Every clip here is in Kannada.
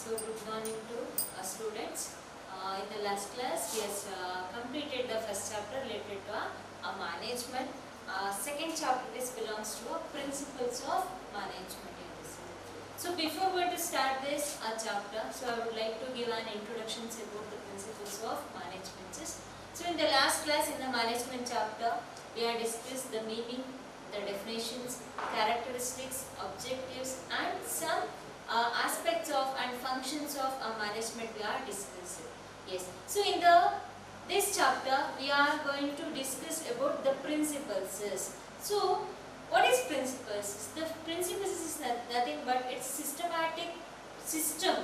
So good morning to students. In the last class we have completed the first chapter related to management. Second chapter this belongs to principles of management in this. So before going to start this chapter, so I would like to give an introduction about the principles of management. So in the last class in the management chapter we have discussed the meaning, the definitions, characteristics, objectives and some aspects of and functions of management we are discussing. Yes. So in this chapter we are going to discuss about the principles. So what is principles? The principles is nothing but it's systematic system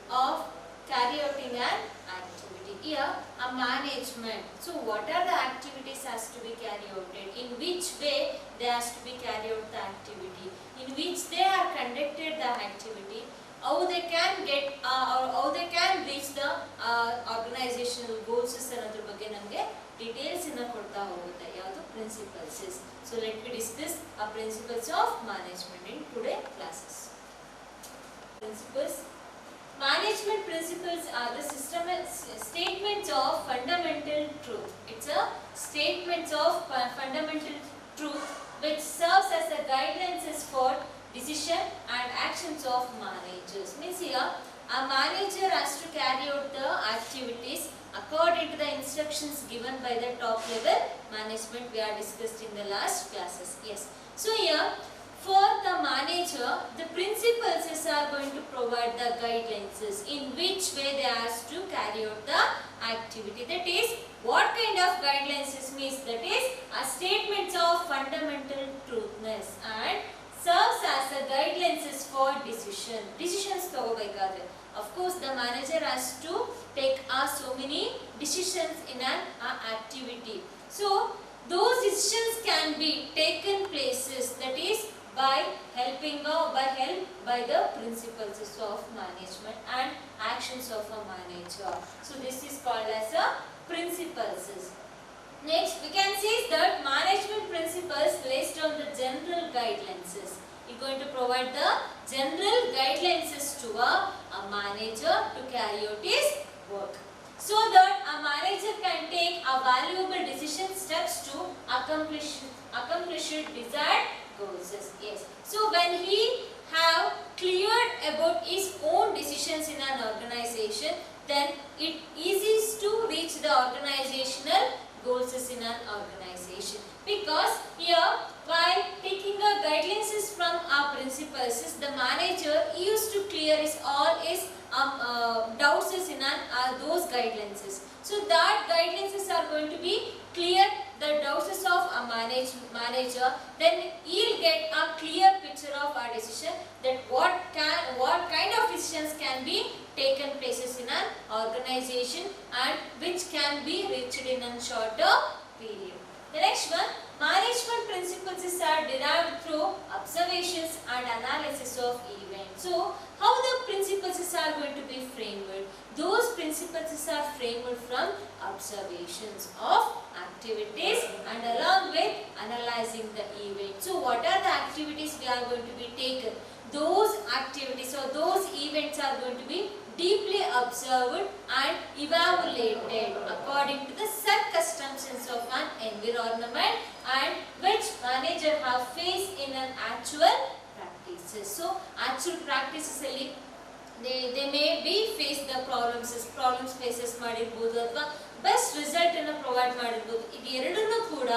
of carry out an activity. Here a management. So what are the activities has to be carried out? In which way they has to be carried out the activity? In which they are conducted the activity? How they can get or how they can reach the organizational goals ಅನ್ನೋದ್ರ ಬಗ್ಗೆ ನಮಗೆ details ಅನ್ನು ಕೊಡ್ತಾ ಹೋಗುತ್ತೆ. ಯಾವುದು principles. So let me discuss principles of management in today classes. Principles. Management principles are the statements of fundamental truth. It's a statements of fundamental truth which serves as a guidelines for decision and actions of managers. Means here a manager has to carry out the activities according to the instructions given by the top level management we are discussed in the last classes. Yes. So here for the manager, the principles are going to provide the guidelines in which way they have to carry out the activity. That is, what kind of guidelines means? That is, a statements of fundamental truthness and serves as a guidelines for decision. Decisions ತಗೋಬೇಕಾದ್ರೆ, of course, the manager has to take so many decisions in an activity. So those decisions can be taken places. That is, by helping by the principles of management and actions of a manager. So this is called as a principles. Next we can see that management principles based on the general guidelines. It's going to provide the general guidelines to a manager to carry out his work, so that a manager can take a valuable decision steps to accomplish desired goals. Yes. So when he have cleared about his own decisions in an organization, then it easy to reach the organizational goals in an organization. Because here, while taking the guidelines from our principles, the manager used to clear all his doubts in those guidelines. So that guidelines are going to be clear the doubts of a manager, then he'll get a clear picture of our decision, that what kind of decisions can be taken places in an organization and which can be reached in a shorter period. The next one, management principles are derived through observations and analysis of events. So how the principles are going to be framed? Those principles are framed from observations of activities and along with analyzing the event. So what are the activities we are going to be taken? Those activities or those events are going to be deeply observed and evaluated according to the circumstances of an environment and which manager have faced in an actual practices. So actual practices ಅಲ್ಲಿ they may be face the problems faces ಮಾಡಿರಬಹುದು ಅಥವಾ ಬೆಸ್ಟ್ ರಿಸಲ್ಟ್ ಅನ್ನು ಪ್ರೊವೈಡ್ ಮಾಡಿರಬಹುದು. ಇದು ಎರಡನ್ನೂ ಕೂಡ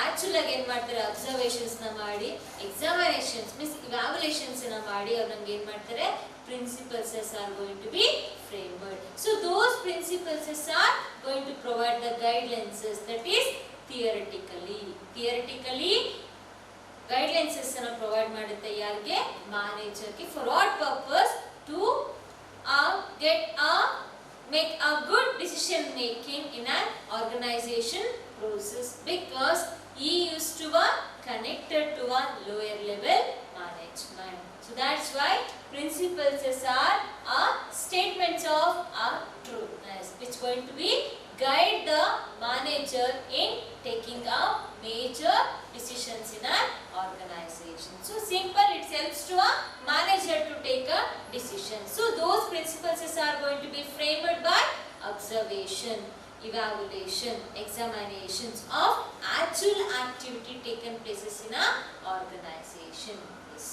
ಆಕ್ಚುಲ್ ಆಗಿ ಏನು ಮಾಡ್ತಾರೆ, ಅಬ್ಸರ್ವೇಷನ್ಸ್ ನ ಮಾಡಿ ಎಕ್ಸಾಮಿನೇಷನ್ಸ್ ಮೀನ್ಸ್ ಇವ್ಯಾಲ್ಯೂಯೇಷನ್ಸ್ ನ ಮಾಡಿ ಅವ್ರು ನಮ್ಗೆ ಏನು ಮಾಡ್ತಾರೆ, principles are going to be framed. So those principles are going to provide the guidelines, that is theoretically guidelines ಅನ್ನು provide ಮಾಡುತ್ತೆ ಯಾರಿಗೆ, manager ಗೆ. For what purpose? To make a good decision making in an organization process, because he used to be connected to a lower level management. So that's why principles are statements of truthness which going to be guide the manager in taking a major decisions in an organization. So simple, it helps to a manager to take a decision. So those principles evaluation, examinations of actual activity taken places in a organization. Yes.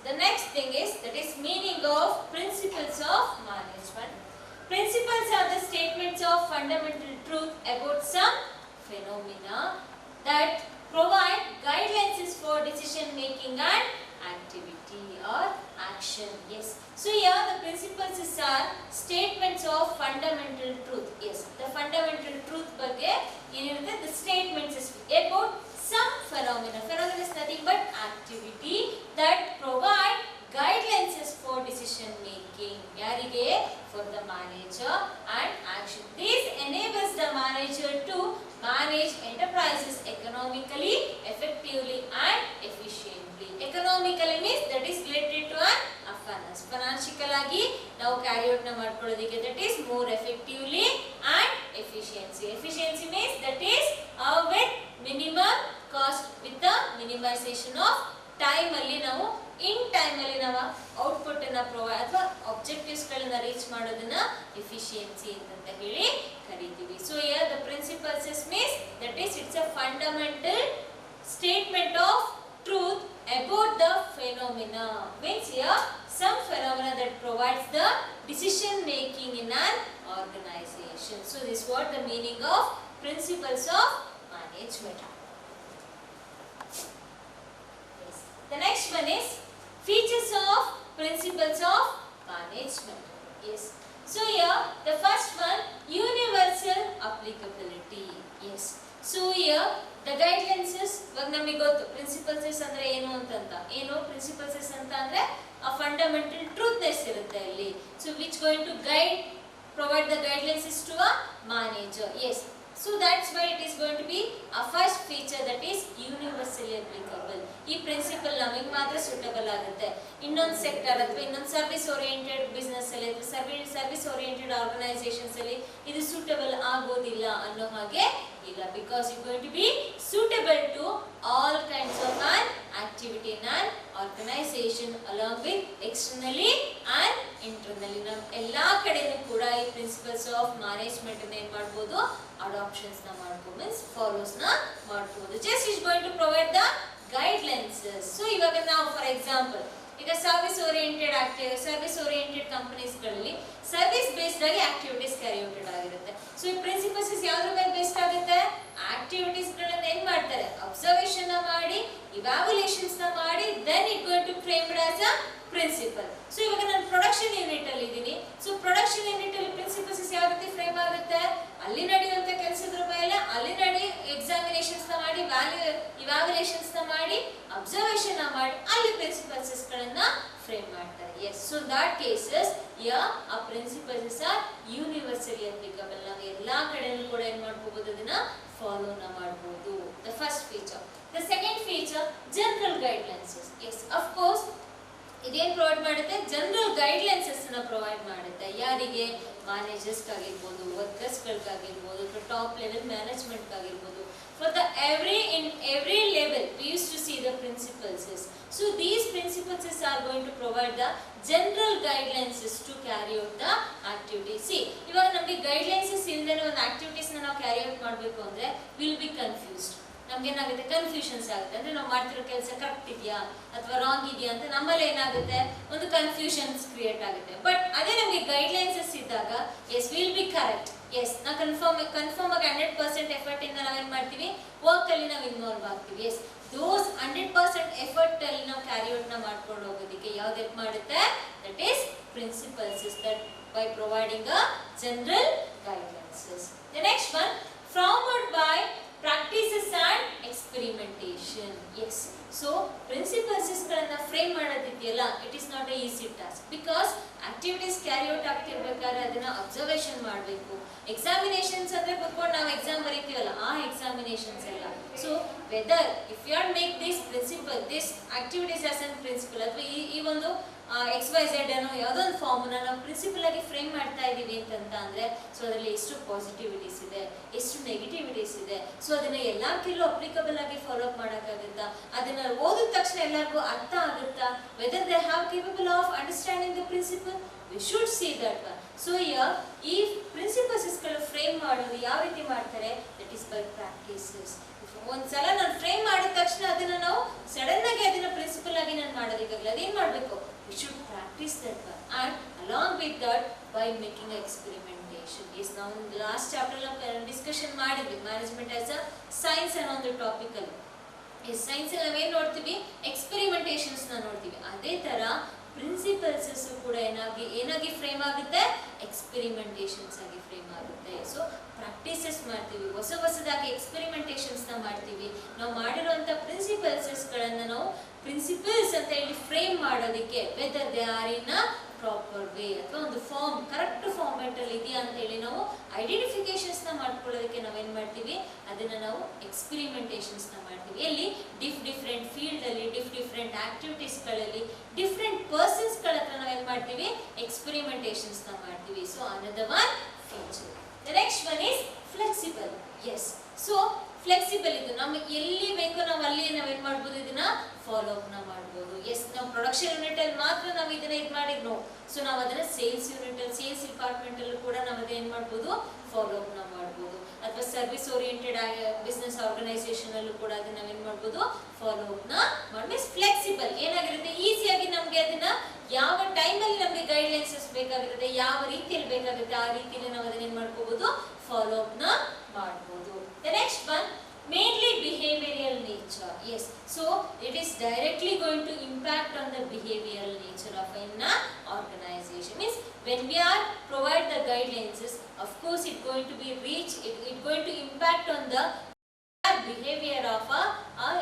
The next thing is, that is meaning of principles of management. Principles are the statements of fundamental truth about some phenomena that provide guidelines for decision making and activity or action. Yes. So here the principles are statements of fundamental truth. Yes. The fundamental truth ಬಗ್ಗೆ ಏನಿರುತ್ತೆ, the statements is about some phenomena. Phenomena is nothing but activity that provide guidelines for decision making. ಯಾರಿಗೆ? For the manager and action. This enables the manager to manage enterprises economically, effectively and efficiently. Economically means that is related to an finance. Financial ಆಗಿ ನಾವು carry out ಮಾಡ್ಕೊಳ್ಳೋದಕ್ಕೆ, that is more effectively and efficiency. Efficiency means that is with minimum cost, with the minimization of time ಅಲ್ಲಿ ನಾವು in time ಅಲ್ಲಿ ನಾವು ಔಟ್ಪುಟ್ ಅನ್ನು ಪ್ರೊವೈಡ್ ಅಥವಾ ಆಬ್ಜೆಕ್ಟಿವ್ಸ್ ಗಳನ್ನು ರೀಚ್ ಮಾಡೋದನ್ನ efficiency ಅಂತ ಹೇಳಿ ಕರೀತೀವಿ. So here the principles is means that is it's a fundamental statement of truth about the phenomena. Means here some phenomena that provides the decision making in an organization. So this is what the meaning of principles of management. Yes. The next one is features of principles of management. Yes. So here the first one, universal applicability. Yes. So here the guidelines is ಇವಾಗ ನಮಗೆ ಗೊತ್ತು principles ಅಂದ್ರೆ ಏನು ಅಂತ. ಏನು principles ಅಂತ ಅಂದ್ರೆ a fundamental truthness ಇರುತ್ತೆ ಅಲ್ಲಿ. So which going to provide the guidelines to a manager. Yes. So that's why it is going to be a first feature, that is universally applicable. ಈ ಪ್ರಿನ್ಸಿಪಲ್ ನಮಗೆ ಮಾತ್ರ ಸೂಟಬಲ್ ಆಗುತ್ತೆ. ಇನ್ನೊಂದು ಸೆಕ್ಟರ್ ಅಥವಾ ಇನ್ನೊಂದು ಸರ್ವಿಸ್ ಓರಿಯೆಂಟೆಡ್ ಬಿಸ್ನೆಸ್ ಅಲ್ಲಿ ಅಥವಾ ಸರ್ವಿಸ್ ಓರಿಯೆಂಟೆಡ್ ಆರ್ಗನೈಸೇಷನ್ಸ್ ಅಲ್ಲಿ ಇದು ಸೂಟಬಲ್ ಆಗೋದಿಲ್ಲ ಅನ್ನೋ ಹಾಗೆ ಇಲ್ಲ. Because it going to be suitable to all kinds of an activity in an organisation along with externally and internally. ನಾವು ಎಲ್ಲಾ ಕಡೆನೂ ಕೂಡ ಈ ಪ್ರಿನ್ಸಿಪಲ್ಸ್ ಆಫ್ ಮ್ಯಾನೇಜ್ಮೆಂಟ್ ಅನ್ನ ಏನ್ ಮಾಡಬಹುದು, ಅಡಾಪ್ಷನ್ಸ್ ನ ಮಾಡ್ಬೋದು, ಮೀನ್ಸ್ ಫಾಲೋಸ್ ನ ಮಾಡಬಹುದು. Just is going to provide the guidelines. So ಇವಾಗ ನಾವು ಫಾರ್ ಎಕ್ಸಾಂಪಲ್ ಈಗ ಸರ್ವಿಸ್ ಓರಿಯೆಂಟೆಡ್ ಕಂಪನೀಸ್ ಗಳಲ್ಲಿ ಸರ್ವಿಸ್ ಬೇಸ್ಡ್ ಆಗಿ ಆಕ್ಟಿವಿಟೀಸ್ ಕ್ಯಾರಿ ಔಟ್ ಆಗಿರುತ್ತೆ. ಸೊ ಈ ಪ್ರಿನ್ಸಿಪಲ್ಸ್ ಯಾವ್ದ್ರ ಮೇಲೆ ಬೇಸ್ಡ್ ಆಗುತ್ತೆ, ಆಕ್ಟಿವಿಟೀಸ್ ಗಳನ್ನ ಏನ್ ಮಾಡ್ತಾರೆ, ಅಬ್ಸರ್ವೇಷನ್ ಮಾಡಿ ಇವ್ಯಾಲ್ಯೂಯೇಷನ್ಸ್ ನ ಮಾಡಿ then it going to framed as a principle. So ಇವಾಗ ನಾನು ಪ್ರೊಡಕ್ಷನ್ ಯೂನಿಟ್ ಅಲ್ಲಿ ಇದ್ದೀನಿ. ಸೊ ಪ್ರೊಡಕ್ಷನ್ ಯೂನಿಟ್ ಅಲ್ಲಿ ಪ್ರಿನ್ಸಿಪಲ್ಸ್ ಯಾವ ರೀತಿ ಫ್ರೇಮ್ ಆಗುತ್ತೆ, ಅಲ್ಲಿ ನಡೆಯುವಂತ ಕೆಲಸದ ಮೇಲೆ ಅಲ್ಲಿ ಎಕ್ಸಾಮಿನೇಷನ್ಸ್ ನ ಮಾಡಿ ಇವ್ಯಾಲ್ಯೂಯೇಷನ್ಸ್ ನ ಮಾಡಿ ಅಬ್ಸರ್ವೇಷನ್ ಮಾಡಿ ಅಲ್ಲಿ ಪ್ರಿನ್ಸಿಪಲ್ಸ್ ಗಳನ್ನ ಫ್ರೇಮ್ ಮಾಡ್ತಾರೆ. ಎಸ್. ಸೊ ದಟ್ ಕೇಸಸ್ ಆ ಪ್ರಿನ್ಸಿಪಲ್ಸ್ ಆರ್ ಯೂನಿವರ್ಸಲಿ ಅಪ್ಲಿಕಬಲ್. ನಾವು ಎಲ್ಲಾ ಕಡೆನೂ ಕೂಡ ಏನ್ ಮಾಡ್ಕೋಬಹುದು, ಅದನ್ನ ಫಾಲೋ ಮಾಡಬಹುದು. The first feature. The second feature, general guidelines. Yes, of course ಇದೇನ್ ಪ್ರೊವೈಡ್ ಮಾಡುತ್ತೆ, ಜನರಲ್ ಗೈಡ್ಲೈನ್ಸಸ್ ನ ಪ್ರೊವೈಡ್ ಮಾಡುತ್ತೆ. ಯಾರಿಗೆ, ಮ್ಯಾನೇಜರ್ಸ್ ಆಗಿರ್ಬೋದು, ವರ್ಕರ್ಸ್ ಗಳಿಗಾಗಿರ್ಬೋದು, ಅಥವಾ ಟಾಪ್ ಲೆವೆಲ್ ಮ್ಯಾನೇಜ್ಮೆಂಟ್ ಆಗಿರ್ಬೋದು. For the every level we used to see the principles. So these principles are going to provide the general guidelines to carry out the activities. See, ಇವಾಗ ನಮಗೆ ಗೈಡ್ಲೈನ್ಸ್ ಇಲ್ಲದೆ ಒಂದು ಆಕ್ಟಿವಿಟೀಸ್ ನ ನಾವು ಕ್ಯಾರಿ ಔಟ್ ಮಾಡಬೇಕು ಅಂದ್ರೆ ವಿಲ್ ಬಿ ಕನ್ಫ್ಯೂಸ್ಡ್. ನಮ್ಗೆ ಏನಾಗುತ್ತೆ, ಕನ್ಫ್ಯೂಷನ್ಸ್ ಆಗುತ್ತೆ. ಅಂದ್ರೆ ನಾವು ಮಾಡ್ತಿರೋ ಕೆಲಸ ಕರೆಕ್ಟ್ ಇದೆಯಾ ಅಥವಾ ರಾಂಗ್ ಇದೆಯಾ ಅಂತ ನಮ್ಮಲ್ಲಿ ಏನಾಗುತ್ತೆ, ಒಂದು ಕನ್ಫ್ಯೂಷನ್ಸ್ ಕ್ರಿಯೇಟ್ ಆಗುತ್ತೆ. ಬಟ್ ಅದೇ ನಮಗೆ ಗೈಡ್ಲೈನ್ಸ್ ಇದ್ದಾಗ yes will be correct. Yes, ನಾವು ಕನ್ಫರ್ಮ್ ಆಗಿ 100% ಎಫರ್ಟ್ ಇಂದ ನಾವೇನ್ ಮಾಡ್ತೀವಿ, ವರ್ಕ್ ಅಲ್ಲಿ ನಾವು ಇನ್ವಾಲ್ವ್ ಆಗ್ತೀವಿ. ಎಸ್, ದೋಸ್ 100% ಎಫರ್ಟ್ ಅಲ್ಲಿ ನಾವು ಕ್ಯಾರಿ ಔಟ್ ನ ಮಾಡ್ಕೊಂಡು ಹೋಗೋದಕ್ಕೆ ಯಾವ್ದು ಹೆಲ್ಪ್ ಮಾಡುತ್ತೆ, that is principles that by providing a general guidelines. The next one, framed by practices and experimentation. Yes, so principles ಗಳನ್ನ frame ಮಾಡೋದಿದೆಯಲ್ಲ, it is not a easy task because activities carry out ಆಗ್ತಿರ್ಬೇಕಾದ್ರೆ ಅದನ್ನ ಅಬ್ಸರ್ವೇಷನ್ ಮಾಡಬೇಕು. ಎಕ್ಸಾಮಿನೇಷನ್ಸ್ ಅಂದ್ರೆ ಕೂತ್ಕೊಂಡು ನಾವು ಎಕ್ಸಾಮ್ ಬರೀತೀವಲ್ಲ, ಆ ಎಕ್ಸಾಮಿನೇಷನ್ಸ್ ಎಲ್ಲ. So whether if you are make this principle, this activities as an principle, ಅಥವಾ ಈ ಒಂದು XYZ ಅನ್ನೋ ಯಾವುದೋ ಒಂದು ಫಾರ್ಮ್ನ ನಾವು ಪ್ರಿನ್ಸಿಪಲ್ ಆಗಿ ಫ್ರೇಮ್ ಮಾಡ್ತಾ ಇದ್ದೀವಿ ಅಂತ ಅಂದ್ರೆ ಸೊ ಅದರಲ್ಲಿ ಎಷ್ಟು ಪಾಸಿಟಿವಿಟೀಸ್ ಇದೆ, ಎಷ್ಟು ನೆಗೆಟಿವಿಟೀಸ್ ಇದೆ, ಸೊ ಅದನ್ನ ಎಲ್ಲರಿಗೂ ಅಪ್ಲಿಕಬಲ್ ಆಗಿ ಫಾಲೋ ಅಪ್ ಮಾಡೋಕ್ಕಾಗುತ್ತಾ, ಅದನ್ನ ಓದಿದ ತಕ್ಷಣ ಎಲ್ಲರಿಗೂ ಅರ್ಥ ಆಗುತ್ತಾ, whether they have capable of understanding the principle, we should see that one. So ಈ ಪ್ರಿನ್ಸಿಪಲ್ಸ್ ಗಳು ಫ್ರೇಮ್ ಮಾಡೋದು ಯಾವ ರೀತಿ ಮಾಡ್ತಾರೆ, ದಟ್ ಈಸ್ ಬೈ ಪ್ರಾಕ್ಟೀಸಸ್. ಒಂದ್ಸಲ ನಾನು ಫ್ರೇಮ್ ಮಾಡಿದ ತಕ್ಷಣ ಅದನ್ನ ನಾವು ಸಡನ್ ಆಗಿ ಅದನ್ನ ಪ್ರಿನ್ಸಿಪಲ್ ಆಗಿ ನಾನು ಮಾಡೋದಕ್ಕಾಗಲ್ಲ. ಅದೇನ್ ಮಾಡ್ಬೇಕು, we should practise that one and along with that by making experimentation. Yes ನಾವು ಲಾಸ್ಟ್ ಚಾಪ್ಟರ್ ಡಿಸ್ಕಷನ್ ಮಾಡಿದ್ವಿ ಮ್ಯಾನೇಜ್ಮೆಂಟ್ ಆಸ್ ಅ ಸೈನ್ಸ್ ಅನ್ನೋ ಒಂದು ಟಾಪಿಕ್ ಅಲ್ಲಿ. ಎಸ್ ಸೈನ್ಸ್ ಅಲ್ಲಿ ನಾವೇನ್ ನೋಡ್ತೀವಿ, ಎಕ್ಸ್ಪೆರಿಮೆಂಟೇಷನ್ಸ್ ನ ನೋಡ್ತೀವಿ. ಅದೇ ತರ ಪ್ರಿನ್ಸಿಪಲ್ಸ್ ಕೂಡ ಏನಾಗಿ ಫ್ರೇಮ್ ಆಗುತ್ತೆ, ಎಕ್ಸ್ಪೆರಿಮೆಂಟೇಷನ್ಸ್ ಆಗಿ ಫ್ರೇಮ್ ಆಗುತ್ತೆ. ಸೊ ಪ್ರಾಕ್ಟೀಸಸ್ ಮಾಡ್ತೀವಿ, ಹೊಸದಾಗಿ ಎಕ್ಸ್ಪೆರಿಮೆಂಟೇಷನ್ಸ್ ನ ಮಾಡ್ತೀವಿ. ನಾವು ಮಾಡಿರುವಂತ ಪ್ರಿನ್ಸಿಪಲ್ಸ್ ಗಳನ್ನ ನಾವು ಪ್ರಿನ್ಸಿಪಲ್ಸ್ ಅಂತ ಹೇಳಿ ಫ್ರೇಮ್ ಮಾಡೋದಕ್ಕೆ whether they are in a proper way ಅಥವಾ ಒಂದು ಫಾರ್ಮ್ ಕರೆಕ್ಟ್ ಫಾರ್ಮ್ಯಾಟ್ ಅಲ್ಲಿ ಇದೆಯಾ ಅಂತ ಹೇಳಿ ನಾವು ಐಡೆಂಟಿಫಿಕೇಶನ್ಸ್ ನ ಮಾಡ್ಕೊಳ್ಳೋದಕ್ಕೆ ನಾವೇನ್ ಮಾಡ್ತೀವಿ, ಅದನ್ನ ನಾವು ಎಕ್ಸ್ಪೆರಿಮೆಂಟೇಷನ್ಸ್ ನ ಮಾಡ್ತೀವಿ. ಎಲ್ಲಿ ಡಿಫ್ರೆಂಟ್ ಫೀಲ್ಡ್ ಅಲ್ಲಿ ಡಿಫ್ರೆಂಟ್ ಆಕ್ಟಿವಿಟೀಸ್ ಗಳಲ್ಲಿ ಡಿಫ್ರೆಂಟ್ ಪರ್ಸನ್ಸ್ ಗಳ ಹತ್ರ ನಾವೇನ್ ಮಾಡ್ತೀವಿ, ಎಕ್ಸ್ಪೆರಿಮೆಂಟೇಷನ್ಸ್ ನ ಮಾಡ್ತೀವಿ. So another one feature. The next one is flexible. Yes so flexible ಇದು ನಮಗೆ ಎಲ್ಲಿ ಬೇಕೋ ನಾವು ಅಲ್ಲಿ ನಾವೇನ್ ಮಾಡ್ಬೋದು, ಇದನ್ನ ಫಾಲೋ ಅಪ್ ನ ಮಾಡ್ಬೋದು. ಎಸ್ ನಾವು ಪ್ರೊಡಕ್ಷನ್ ಯೂನಿಟ್ ಅಲ್ಲಿ ಮಾತ್ರ ನಾವು ಇದನ್ನ ಇದು ಮಾಡಿದ್ನೋ, ಸೊ ನಾವು ಅದನ್ನ ಸೇಲ್ಸ್ ಯೂನಿಟ್ ಅಲ್ಲಿ ಸೇಲ್ಸ್ ಡಿಪಾರ್ಟ್ಮೆಂಟ್ ಅಲ್ಲೂ ಕೂಡ ನಾವು ಅದೇನ್ ಮಾಡ್ಬೋದು, ಫಾಲೋ ಅಪ್ ನ ಮಾಡ್ಬೋದು. ಅಥವಾ ಸರ್ವಿಸ್ ಓರಿಯೆಂಟೆಡ್ ಬಿಸ್ನೆಸ್ ಆರ್ಗನೈಸೇಷನ್ ಅಲ್ಲೂ ಕೂಡ ಅದನ್ನ ನಾವೇನ್ ಮಾಡ್ಬೋದು, ಫಾಲೋ ಅಪ್ ನ ಮಾಡಿ. ಫ್ಲೆಕ್ಸಿಬಲ್ ಏನಾಗಿರುತ್ತೆ, ಈಸಿಯಾಗಿ ನಮ್ಗೆ ಅದನ್ನ ಯಾವ ಟೈಮ್ ಅಲ್ಲಿ ನಮ್ಗೆ ಗೈಡ್ ಲೈನ್ಸಸ್ ಬೇಕಾಗಿರುತ್ತೆ, ಯಾವ ರೀತಿಯಲ್ಲಿ ಬೇಕಾಗುತ್ತೆ ಆ ರೀತಿಯಲ್ಲಿ ನಾವು ಅದನ್ನ ಏನ್ ಮಾಡ್ಕೋಬಹುದು, ಫಾಲೋ ಅಪ್ ನ ಮಾಡಬಹುದು. The next one, mainly behavioral nature. Yes, so it is directly going to impact on the behavioral nature of an organization. Means when we are provide the guidelines, of course it going to be it going to impact on the behavior of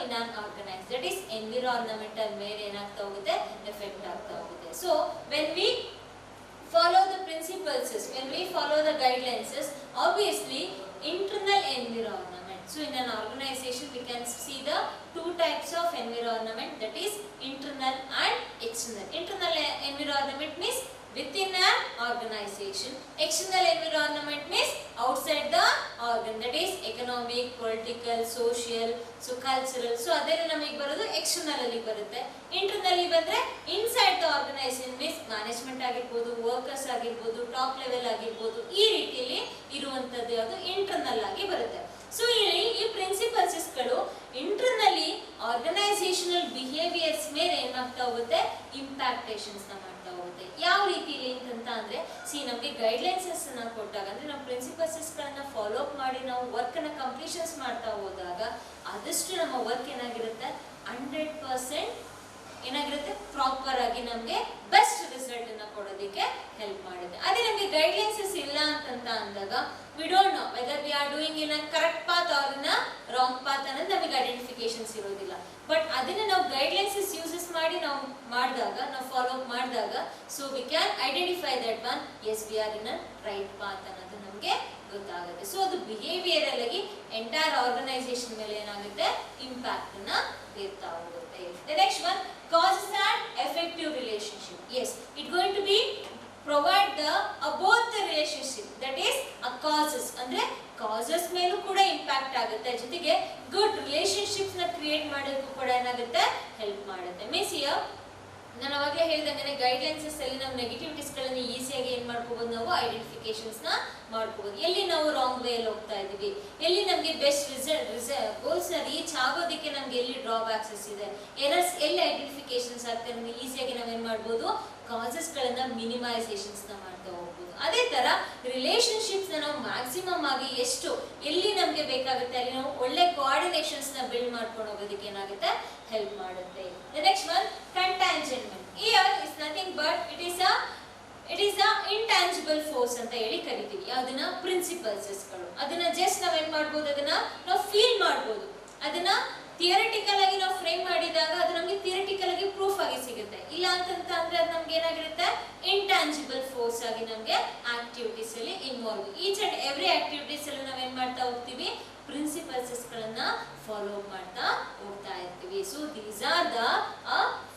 in an organization. That is environmental ಮೇಲೆ ಏನಾಗ್ತಾ ಹೋಗುತ್ತೆ, ಎಫೆಕ್ಟ್ ಆಗ್ತಾ ಹೋಗುತ್ತೆ. So when we follow the principles, when we follow the guidelines, obviously internal environment. So in an organization we can see the two types of environment, that is internal and external. Internal environment means within an organization. External environment means outside the organ, that is economic, political, social, so cultural. So ಅದೆಲ್ಲ ನಮಗೆ ಬರೋದು external ಅಲ್ಲಿ ಬರುತ್ತೆ. internally ಬಂದ್ರೆ inside the organization means management ಆಗಿರ್ಬೋದು, ವರ್ಕರ್ಸ್ ಆಗಿರ್ಬೋದು, ಟಾಪ್ ಲೆವೆಲ್ ಆಗಿರ್ಬೋದು, ಈ ರೀತಿಯಲ್ಲಿ ಇರುವಂತದ್ದು ಯಾವುದು ಇಂಟರ್ನಲ್ ಆಗಿ ಬರುತ್ತೆ. ಸೊ ಇಲ್ಲಿ ಈ ಪ್ರಿನ್ಸಿಪಲ್ಸ್ ಗಳು ಇಂಟರ್ನಲಿ ಆರ್ಗನೈಸೇಷನಲ್ ಬಿಹೇವಿಯರ್ಸ್ ಮೇಲೆ ಏನಾಗ್ತಾ ಹೋಗುತ್ತೆ, ಇಂಪ್ಯಾಕ್ಟೇಷನ್ಸ್ ನ ಮಾಡ್ತಾ ಹೋಗುತ್ತೆ. ಯಾವ ರೀತಿಯಲ್ಲಿ ಅಂತ ಅಂದ್ರೆ ನಮಗೆ ಗೈಡ್ಲೈನ್ಸಸ್ ನ ಕೊಟ್ಟಾಗ ಅಂದ್ರೆ ನಾವು ಪ್ರಿನ್ಸಿಪಲ್ಸ್ ಗಳನ್ನ ಫಾಲೋ ಅಪ್ ಮಾಡಿ ನಾವು ವರ್ಕ್ ನ ಕಂಪ್ಲೀಷನ್ಸ್ ಮಾಡ್ತಾ ಹೋದಾಗ ಆದಷ್ಟು ನಮ್ಮ ವರ್ಕ್ ಏನಾಗಿರುತ್ತೆ, 100% ಏನಾಗಿರುತ್ತೆ, ಪ್ರಾಪರ್ ಆಗಿ ನಮಗೆ ಬೆಸ್ಟ್ ರಿಸಲ್ಟ್ ಅನ್ನ ಕೊಡೋದಕ್ಕೆ ಹೆಲ್ಪ್ ಮಾಡುತ್ತೆ. ಅದೇ ನಮಗೆ ಗೈಡ್ಲೈನ್ಸಸ್ ಇಲ್ಲ ಅಂತ ಅಂದಾಗ we don't know whether we are doing in a correct path or in a wrong path ಅನ್ನೋದು ನಮಗೆ ಐಡೆಂಟಿಫಿಕೇಶನ್ಸ್ ಇರೋದಿಲ್ಲ. ಬಟ್ ಅದನ್ನ ನಾವು ಗೈಡ್ಲೈನ್ಸಸ್ ಯೂಸಸ್ ಮಾಡಿ ನಾವು ಮಾಡಿದಾಗ, ನಾವು ಫಾಲೋ ಅಪ್ ಮಾಡಿದಾಗ, so we can identify that one, yes we are in a right path ಅನ್ನೋದು ನಮಗೆ ಗೊತ್ತಾಗುತ್ತೆ. ಸೊ ಅದು ಬಿಹೇವಿಯರಲ್ ಆಗಿ ಎಂಟೈರ್ ಆರ್ಗನೈಸೇಷನ್ ಮೇಲೆ ಏನಾಗುತ್ತೆ, ಇಂಪ್ಯಾಕ್ಟ್ ಅನ್ನ ಬೀರ್ತಾ ಹೋಗುತ್ತೆ. The next one, causes and effective relationship. Yes, it going to be provide both the relationship, that is a causes ಅಂದ್ರೆ causes ಮೇಲೂ ಕೂಡ ಇಂಪ್ಯಾಕ್ಟ್ ಆಗುತ್ತೆ, ಜೊತೆಗೆ ಗುಡ್ ರಿಲೇಶನ್ಶಿಪ್ಸ್ ನ ಕ್ರಿಯೇಟ್ ಮಾಡೋದಕ್ಕೂ ಕೂಡ ಏನಾಗುತ್ತೆ, ಹೆಲ್ಪ್ ಮಾಡುತ್ತೆ. ಮೀನ್ಸ್ ನಾನು ಅವಾಗಲೇ ಹೇಳಿದಂಗೆ ಗೈಡ್ಲೈನ್ಸಸ್ ಅಲ್ಲಿ ನಾವು ನೆಗೆಟಿವಿಟೀಸ್ ಗಳನ್ನ ಈಸಿಯಾಗಿ ಏನ್ ಮಾಡ್ಕೋಬಹುದು, ನಾವು ಐಡೆಂಟಿಫಿಕೇಶನ್ಸ್ ನ ಮಾಡ್ಕೋಬಹುದು. ಎಲ್ಲಿ ನಾವು ರಾಂಗ್ ವೇ ಅಲ್ಲಿ ಹೋಗ್ತಾ ಇದೀವಿ, ಎಲ್ಲಿ ನಮಗೆ ಬೆಸ್ಟ್ ಗೋಲ್ಸ್ ನ ರೀಚ್ ಆಗೋದಕ್ಕೆ ನಮ್ಗೆ ಎಲ್ಲಿ ಡ್ರಾಬ್ಯಾಕ್ಸಸ್ ಇದೆ, ಎರರ್ಸ್ ಎಲ್ಲಿ ಐಡೆಂಟಿಫಿಕೇಶನ್ಸ್ ಆಗ್ತದೆ, ನಮಗೆ ಈಸಿಯಾಗಿ ನಾವೇನ್ ಮಾಡ್ಬೋದು, ಕಾಸಸ್ ಗಳನ್ನ ಮಿನಿಮೈಸೇಷನ್ಸ್ ನ ಮಾಡ್ತಾ ಹೋಗ್ಬೋದು. ಅದೇ ತರ ರಿಲೇಶನ್ಶಿಪ್ಸ್ ನ ನಾವು ಮ್ಯಾಕ್ಸಿಮಮ್ ಆಗಿ ಎಷ್ಟು ಎಲ್ಲಿ ನಮ್ಗೆ ಬೇಕಾಗುತ್ತೆ ಅಲ್ಲಿ ನಾವು ಒಳ್ಳೆ ಕೋಆರ್ಡಿನೇಷನ್ಸ್ ನ ಬಿಲ್ಡ್ ಮಾಡ್ಕೊಂಡು ಹೋಗೋದಕ್ಕೆ ಏನಾಗುತ್ತೆ, ಹೆಲ್ಪ್ ಮಾಡುತ್ತೆ. The next one, containment. Here is nothing but it is a intangible force ಅಂತ ಹೇಳಿ ಕರಿತೀವಿ. ಅದನ್ನ ಪ್ರಿನ್ಸಿಪಲ್ಸ್ ಗಳು, ಅದನ್ನ ಜಸ್ಟ್ ನಾವೇನ್ ಮಾಡ್ಬೋದು, ಅದನ್ನ ನಾವು ಫೀಲ್ ಮಾಡ್ಬೋದು, ಅದನ್ನ ಥಿಯರಿಟಿಕಲ್ ಆಗಿ ನಾವು ಫ್ರೇಮ್ ಮಾಡಿದಾಗ ಅದು ನಮಗೆ ಥಿಯರಿಟಿಕಲ್ ಆಗಿ ಪ್ರೂಫ್ ಆಗಿ ಸಿಗುತ್ತೆ. ಇಲ್ಲ ಅಂತಂದ್ರೆ ಅದು ನಮ್ಗೆ ಏನಾಗಿರುತ್ತೆ, ಇಂಟ್ಯಾಂಜಿಬಲ್ ಫೋರ್ಸ್ ಆಗಿ ನಮಗೆ ಆಕ್ಟಿವಿಟೀಸ್ ಅಲ್ಲಿ involve. Each and every activities ಅಲ್ಲಿ ನಾವೇನ್ ಮಾಡ್ತಾ ಹೋಗ್ತೀವಿ, ಪ್ರಿನ್ಸಿಪಲ್ಸ್ ಗಳನ್ನ ಫಾಲೋ ಮಾಡ್ತಾ ಹೋಗ್ತಾ ಇರ್ತೀವಿ. So these are the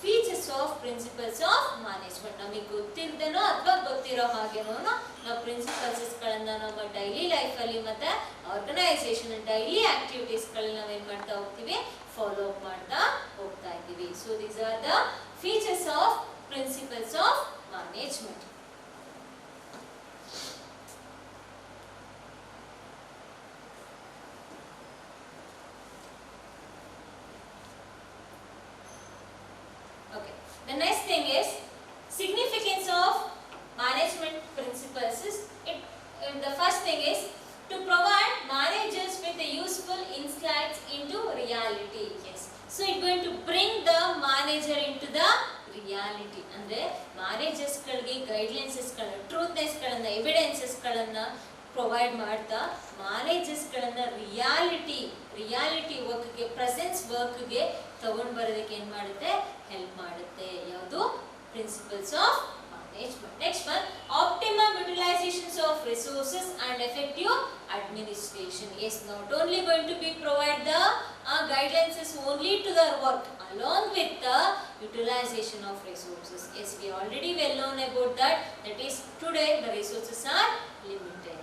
features of principles of management. ನಮಗೆ ಗೊತ್ತಿರದೇನೋ ಅಥವಾ ಗೊತ್ತಿರೋ ಹಾಗೇನೋ ನಾವು ಪ್ರಿನ್ಸಿಪಲ್ಸ್ ಗಳನ್ನ ನಮ್ಮ ಡೈಲಿ ಲೈಫ್ ಅಲ್ಲಿ ಮತ್ತೆ ಆರ್ಗನೈಸೇಷನ್ ಡೈಲಿ ಆಕ್ಟಿವಿಟೀಸ್ ಗಳನ್ನ ನಾವೇನ್ ಮಾಡ್ತಾ ಹೋಗ್ತೀವಿ, ಫಾಲೋ ಅಪ್ ಮಾಡ್ತಾ ಹೋಗ್ತಾ ಇದ್ದೀವಿ. So these are the features of principles of management. Okay. The next thing is significance of management principles. The first thing is to provide managers with a useful insights into reality. Yes. So it's going to bring the manager into the reality. ಅಂದ್ರೆ managers ಗಳಿಗೆ ಗೈಡ್ಲೈನ್ಸಸ್ ಗಳನ್ನ, ಟ್ರೂತ್ನೆಸ್ ಗಳನ್ನ, ಎವಿಡೆನ್ಸಸ್ ಗಳನ್ನ ಪ್ರೊವೈಡ್ ಮಾಡ್ತಾ ಮ್ಯಾನೇಜರ್ಸ್ ಗಳನ್ನ ರಿಯಾಲಿಟಿ ವರ್ಕ್ಗೆ, ಪ್ರೆಸೆನ್ಸ್ ವರ್ಕ್ಗೆ ತಗೊಂಡು ಬರೋದಕ್ಕೆ ಏನ್ ಮಾಡುತ್ತೆ, ಹೆಲ್ಪ್ ಮಾಡುತ್ತೆ. ಯಾವುದು, principles of management. Next one, optimum utilisations of resources and effective administration. Yes, not only going to be provide the guidelines only to their work, along with the utilization of resources. Yes, we already well known about that. That is, today the resources are limited.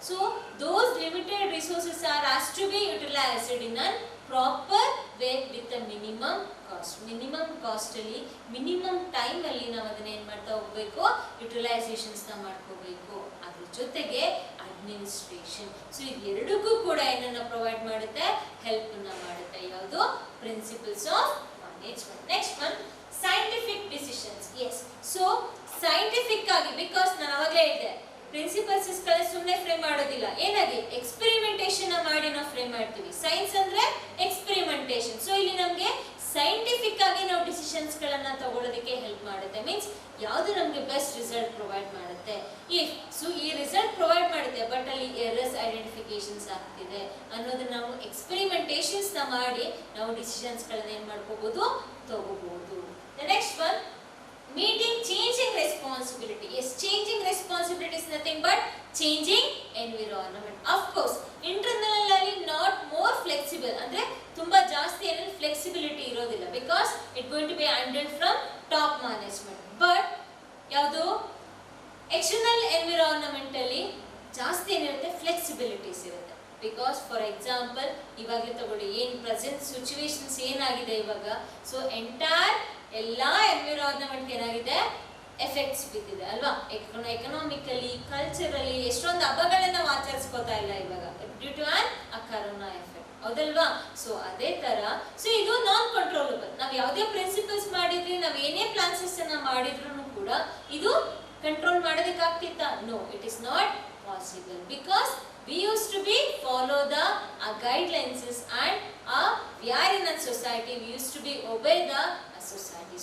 So those limited resources are has to be utilized in a proper way with a minimum cost. Minimum cost ಅಲ್ಲಿ, minimum time ಅಲ್ಲಿ ನಾವು ಅದನ್ನ ಏನು ಮಾಡ್ತಾ ಹೋಗಬೇಕು, ಯುಟಿಲೈಸೇಷನ್ಸ್ ನ ಮಾಡ್ಕೋಬೇಕು. ಅದ್ರ ಜೊತೆಗೆ ಅಡ್ಮಿನಿಸ್ಟ್ರೇಷನ್. ಸೊ ಇದು ಎರಡಕ್ಕೂ ಕೂಡ ಏನನ್ನ ಪ್ರೊವೈಡ್ ಮಾಡುತ್ತೆ, ಹೆಲ್ಪ್ ನ ಮಾಡುತ್ತೆ. ಯಾವುದು, principles of management. Next one, scientific decisions. Yes, so scientific ಆಗಿ, ಬಿಕಾಸ್ ನಾನು ಅವಾಗಲೇ ಹೇಳಿದೆ, ಪ್ರಿನ್ಸಿಪಲ್ಸ್ ಗಳನ್ನ ಸುಮ್ಮನೆ ಫ್ರೇಮ್ ಮಾಡೋದಿಲ್ಲ, ಏನಾಗಿ ಎಕ್ಸ್ಪೆರಿಮೆಂಟೇಷನ್ ಮಾಡಿ ನಾವು ಫ್ರೇಮ್ ಮಾಡ್ತೀವಿ. ಸೈನ್ಸ್ ಅಂದ್ರೆ ಎಕ್ಸ್ಪೆರಿಮೆಂಟೇಷನ್. ಸೊ ಇಲ್ಲಿ ನಮಗೆ ಸೈಂಟಿಫಿಕ್ ಆಗಿ ನಾವು ಡಿಸಿಷನ್ಸ್ ಗಳನ್ನ ತಗೊಳ್ಳೋದಕ್ಕೆ ಹೆಲ್ಪ್ ಮಾಡುತ್ತೆ. ಮೀನ್ಸ್ ಯಾವುದು ನಮಗೆ ಬೆಸ್ಟ್ ರಿಸಲ್ಟ್ ಪ್ರೊವೈಡ್ ಮಾಡುತ್ತೆ. ಸೊ ಈ ರಿಸಲ್ಟ್ ಪ್ರೊವೈಡ್ ಮಾಡುತ್ತೆ, ಬಟ್ ಅಲ್ಲಿ ಎರರ್ಸ್ ಐಡೆಂಟಿಫಿಕೇಶನ್ಸ್ ಆಗ್ತಿದೆ ಅನ್ನೋದನ್ನ ನಾವು ಎಕ್ಸ್ಪೆರಿಮೆಂಟೇಷನ್ಸ್ ನ ಮಾಡಿ ನಾವು ಡಿಸಿಷನ್ಸ್ ಗಳನ್ನ ಏನ್ ಮಾಡ್ಕೋಬಹುದು, ತಗೋಬಹುದು. Next one, meeting changing responsibility. Yes, changing responsibility is nothing but changing environment. Of course, internally not more flexible, ಅಂದ್ರೆ ತುಂಬಾ ಜಾಸ್ತಿ ಏನೇನು ಫ್ಲೆಕ್ಸಿಬಿಲಿಟಿ ಇರೋದಿಲ್ಲ, because it going to be handled from top management. But ಯಾವುದು, external environment ಅಲ್ಲಿ ಜಾಸ್ತಿ ಏನಿರುತ್ತೆ, ಫ್ಲೆಕ್ಸಿಬಿಲಿಟೀಸ್ ಇರುತ್ತೆ. ಬಿಕಾಸ್ ಫಾರ್ ಎಕ್ಸಾಂಪಲ್ ಇವಾಗಲೇ ತಗೊಳ್ಳಿ, ಏನು ಪ್ರೆಸೆಂಟ್ ಸಿಚುವೇಶನ್ಸ್ ಏನಾಗಿದೆ ಇವಾಗ, ಸೊ ಎಂಟೈರ್ ಎಲ್ಲಾ ಎನ್ವಿರಾನ್ಮೆಂಟ್ ಏನಾಗಿದೆ, ಎಫೆಕ್ಟ್ಸ್ ಬಿದ್ದಿದೆ ಅಲ್ವಾ. ಎಕನಾಮಿಕಲಿ, ಕಲ್ಚರಲಿ ಎಷ್ಟೊಂದು ಹಬ್ಬಗಳನ್ನ ನಾವು ಆಚರಿಸ್ಕೋತಾ ಇಲ್ಲ ಇವಾಗ, due to a corona effect, ಹೌದಲ್ವಾ. ಸೊ ಅದೇ ತರ, ಸೊ ಇದು ನಾನ್ ಕಂಟ್ರೋಲಬಲ್. ನಾವು ಯಾವುದೇ ಪ್ರಿನ್ಸಿಪಲ್ಸ್ ಮಾಡಿದ್ರಿ, ನಾವು ಏನೇ ಪ್ಲಾನ್ಸಸ್ ಅನ್ನ ಮಾಡಿದ್ರು ಕೂಡ ಇದು ಕಂಟ್ರೋಲ್ ಮಾಡೋದಕ್ಕೆ ಆಗ್ತಿತ್ತಾ? No, it is not possible. Because we used to be follow the guidelines and we are in a society, we used to be obey the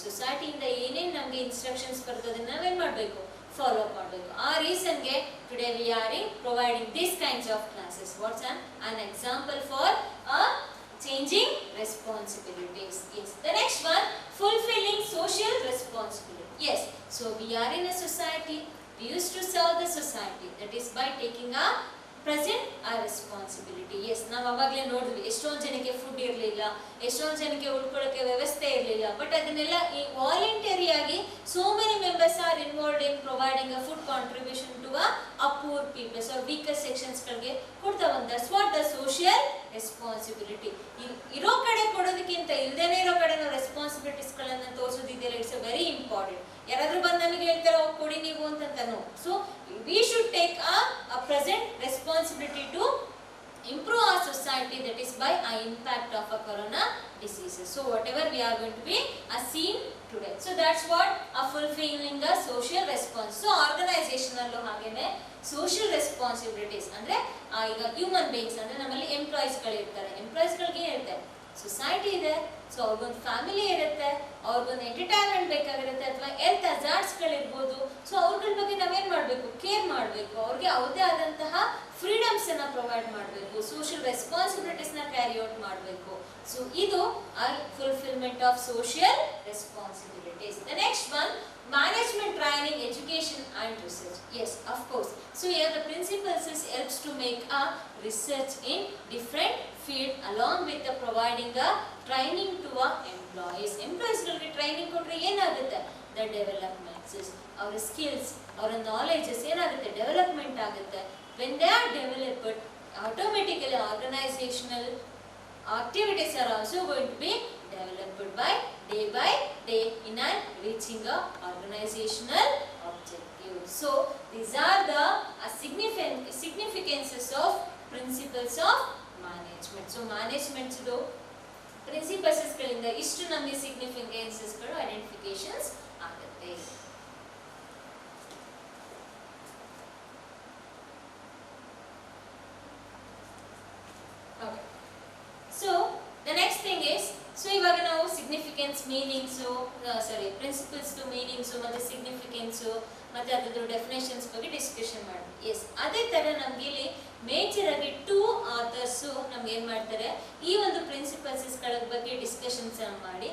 society ಇಂದ ಏನೇನು ನಮಗೆ ಇನ್ಸ್ಟ್ರಕ್ಷನ್ಸ್ ಬರ್ತದೆ ನಾವೇನ್ ಮಾಡಬೇಕು, ಫಾಲೋ ಮಾಡಬೇಕು. ಆ ರೀಸನ್ ಗೆ today we are providing these kinds of classes. What's an example for changing responsibilities. Yes, the next one, fulfilling social responsibility. Yes, so we are in a society, we used to serve the society, that is by taking a present our responsibility. Yes, ನಾವು ಅವಾಗಲೇ ನೋಡಿದ್ವಿ, ಎಷ್ಟೊಂದು ಜನಕ್ಕೆ ಫುಡ್ ಇರಲಿಲ್ಲ, ಎಷ್ಟೊಂದು ಜನಕ್ಕೆ ಉಳ್ಕೊಳ್ಳೋಕೆ ವ್ಯವಸ್ಥೆ ಇರಲಿಲ್ಲ, ಬಟ್ ಅದನ್ನೆಲ್ಲ ಈ ವಾಲಂಟರಿ ಆಗಿ so many members are involved in providing a food contribution to a poor peoples are weaker sections ಗಳಿಗೆ ಕೊಡ್ತಾ ಬಂದ. That's what the social responsibility. ಇರೋ ಕಡೆ ಕೊಡೋದಕ್ಕಿಂತ ಇಲ್ದೇನೆ ಇರೋ ಕಡೆ ನಾವು ರೆಸ್ಪಾನ್ಸಿಬಿಲಿಟೀಸ್ ಗಳನ್ನ ತೋರಿಸೋದಿದೆಯಲ್ಲ, ಇಟ್ಸ್ ಅ ವೆರಿ ಇಂಪಾರ್ಟೆಂಟ್. ಯಾರಾದ್ರೂ ಬಂದು ನಮಗೆ ಹೇಳ್ತಾರೆ ಹೋಗಿ ಕೊಡಿ ನೀವು ಅಂತನೋ. So we should take a present responsibility to improve our society, that is by a impact of a corona diseases. So whatever we are going to be seen today, so that's what a fulfilling a social response. So organization allo hagene social responsibilities andre ಈಗ ಹ್ಯೂಮನ್ ಬೀಯಿಂಗ್ಸ್ ಅಂದ್ರೆ ನಮ್ಮಲ್ಲಿ ಎಂಪ್ಲಾಯೀಸ್ ಗಳು ಇರ್ತಾರೆ, ಎಂಪ್ಲಾಯೀಸ್ ಗಳಿಗೆ ಇರುತ್ತೆ, ಸೊಸೈಟಿ ಇದೆ, ಸೊ ಅವ್ರಿಗೊಂದು ಫ್ಯಾಮಿಲಿ ಇರುತ್ತೆ, ಅವ್ರಿಗೊಂದು ಎಂಟರ್ಟೈನ್ಮೆಂಟ್ ಬೇಕಾಗಿರುತ್ತೆ, ಅಥವಾ ಹೆಲ್ತ್ ಹಜಾರ್ಡ್ಸ್ ಗಳಿರ್ಬೋದು. ಸೊ ಅವ್ರಗಳ ಬಗ್ಗೆ ನಾವೇನ್ ಮಾಡಬೇಕು, ಕೇರ್ ಮಾಡಬೇಕು, ಅವ್ರಿಗೆ ಅವ್ರದೇ ಆದಂತಹ ಫ್ರೀಡಮ್ಸ್ ಅನ್ನ ಪ್ರೊವೈಡ್ ಮಾಡಬೇಕು. ಸೋಷಿಯಲ್ ರೆಸ್ಪಾನ್ಸಿಬಿಲಿಟೀಸ್ ನ ಕ್ಯಾರಿ ಔಟ್ ಮಾಡಬೇಕು. ಸೊ ಇದು fulfilment of social responsibilities. The next one, management training, education and research. Yes, of course. So here the principles helps to make a research in different field along with the providing a training to our employees. Employees ಗಳಿಗೆ training ಕೊಟ್ರೆ ಏನಾಗುತ್ತೆ? The developments, our skills, our knowledges ಏನಾಗುತ್ತೆ? Development ಆಗುತ್ತೆ. When they are developed, automatically organizational activities are also going to be developed by day in and reaching a organizational objective. So these are the significances of principles of management. So management do principles ಗಳಿಂದ ಇಷ್ಟು ನಮಗೆ significances ಗಳು identifications ಆಗುತ್ತೆ. Okay. So the next thing is, so ಇವಾಗ ನಾವು ಸಿಗ್ನಿಫಿಕೆನ್ಸ್ ಮೀನಿಂಗ್ಸ್ ಪ್ರಿನ್ಸಿಪಲ್ಸ್ ಮೀನಿಂಗ್ಸ್ ಮತ್ತೆ ಸಿಗ್ನಿಫಿಕೆನ್ಸ್ ಮತ್ತೆ ಅದರ ಡೆಫಿನೇಷನ್ಸ್ ಬಗ್ಗೆ ಡಿಸ್ಕಷನ್ ಮಾಡಿದ್ವಿ. ಎಸ್, ಅದೇ ತರ ನಮ್ಗೆ ಇಲ್ಲಿ ಮೇಜರ್ ಆಗಿ 2 ಆಥರ್ಸ್ ನಮ್ಗೆ ಏನ್ ಮಾಡ್ತಾರೆ, ಈ ಒಂದು ಪ್ರಿನ್ಸಿಪಲ್ಸ್ ಗಳ ಬಗ್ಗೆ ಡಿಸ್ಕಷನ್ಸ್ ಮಾಡಿ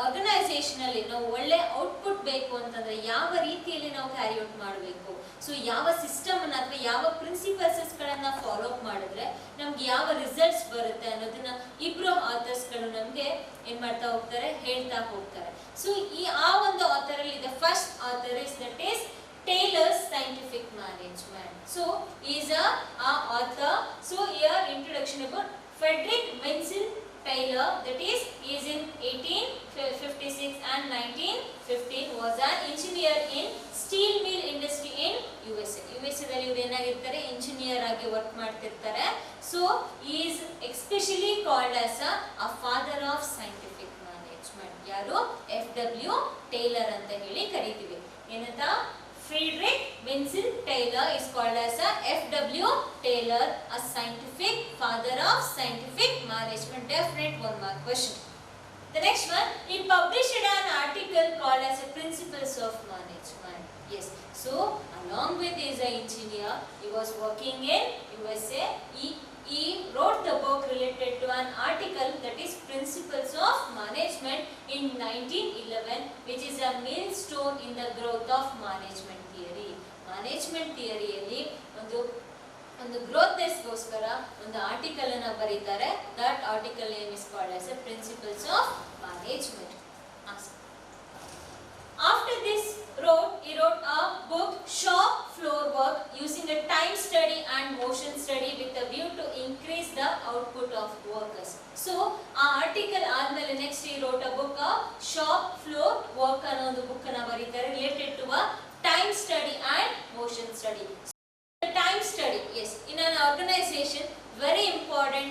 ಆರ್ಗನೈಸೇಷನ್ ಅಲ್ಲಿ ನಾವು ಒಳ್ಳೆ ಔಟ್ಪುಟ್ ಬೇಕು ಅಂತಂದ್ರೆ ಯಾವ ರೀತಿಯಲ್ಲಿ ನಾವು ಕ್ಯಾರಿ ಔಟ್ ಮಾಡಬೇಕು, ಸೊ ಯಾವ ಸಿಸ್ಟಮ್ ಅನ್ನ ಅಥವಾ ಯಾವ ಪ್ರಿನ್ಸಿಪಲ್ಸ್ ಗಳನ್ನ ಫಾಲೋ ಅಪ್ ಮಾಡಿದ್ರೆ ನಮ್ಗೆ ಯಾವ ರಿಸಲ್ಟ್ಸ್ ಬರುತ್ತೆ ಅನ್ನೋದನ್ನ ಇಬ್ರು ಆಥರ್ಸ್ ಗಳು ನಮ್ಗೆ ಏನ್ ಮಾಡ್ತಾ ಹೋಗ್ತಾರೆ, ಹೇಳ್ತಾ ಹೋಗ್ತಾರೆ. ಸೊ ಆ ಒಂದು ಆಥರ್ ಅಲ್ಲಿ the first author is that is Taylor's Scientific Management. So he is a author. So here introduction about Frederick Winslow Taylor, that is in 1856 and 1915 was an engineer in steel mill industry in USA. USA ದಲ್ಲಿ ಇವರು ಏನಾಗಿರ್ತಾರೆ, ಇಂಜಿನಿಯರ್ ಆಗಿ ವರ್ಕ್ ಮಾಡ್ತಿರ್ತಾರೆ. So he is especially called as a father of scientific management. ಯಾರು? FW Taylor ಅಂತ ಹೇಳಿ ಕರೀತೀವಿ. ಏನಂತ? Frederick Winslow Taylor is called as a FW Taylor, a scientific father of scientific management. Definite 1 mark question. The next one, he published an article called as a Principles of Management. Yes, so along with his engineer, he was working in USA. He wrote the book related to an article that is Principles of Management in 1911, which is a milestone in the growth of management theory. Management theory ಅಲ್ಲಿ ಒಂದು ಗ್ರೋತ್ನೆಸ್ ಗೋಸ್ಕರ ಒಂದು ಆರ್ಟಿಕಲ್ ಅನ್ನು ಬರೀತಾರೆ. That article name is called as A principles of management. After this he wrote a book, Shop Floor Work, using a time study and motion study with a view to increase the output of workers. So ಆ ಆರ್ಟಿಕಲ್ ಆದ್ಮೇಲೆ next he wrote a book, Shop Floor Work ಅನ್ನೋ ಒಂದು ಬುಕ್ ಅನ್ನು ಬರೀತಾರೆ related to a time study and motion study. The time study, yes, in an organization very important